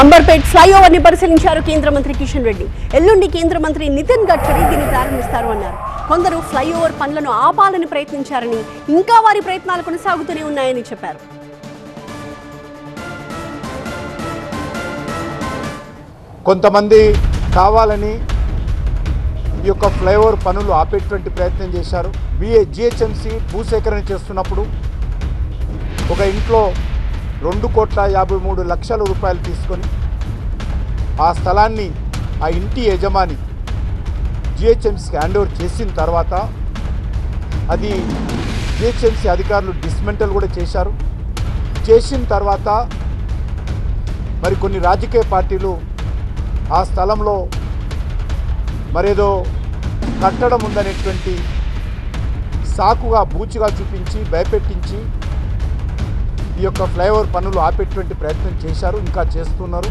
Amberpet flyover ని పరిశీలించారు కేంద్ర మంత్రి కిషన్ రెడ్డి. ఎల్లుండి కేంద్ర మంత్రి నితిన్ గడ్కరీ దీన్ని ప్రారంభిస్తారు అన్నారు. కొందరు ఫ్లైఓవర్ పనులను ఆపాలని ప్రయత్నించారని, ఇంకా వారి ప్రయత్నాలు కొనసాగుతూనే ఉన్నాయని చెప్పారు. కొంతమంది కావాలని ఈ యొక్క ఫ్లైఓవర్ పనులు ఆపేటువంటి ప్రయత్నం చేశారు. జిహెచ్ఎంసీ భూసేకరణ చేస్తున్నప్పుడు ఒక ఇంట్లో 2,53,00,000 రూపాయలు తీసుకొని ఆ స్థలాన్ని ఆ ఇంటి యజమాని జిహెచ్ఎంసీకి హ్యాండ్ ఓవర్ చేసిన తర్వాత అది జిహెచ్ఎంసీ అధికారులు డిస్మెంటల్ కూడా చేశారు. చేసిన తర్వాత మరి కొన్ని రాజకీయ పార్టీలు ఆ స్థలంలో మరేదో కట్టడం ఉందనేటువంటి సాకుగా బూచిగా చూపించి భయపెట్టించి ఈ యొక్క ఫ్లైఓవర్ పనులు ఆపేటువంటి ప్రయత్నం చేశారు, ఇంకా చేస్తున్నారు.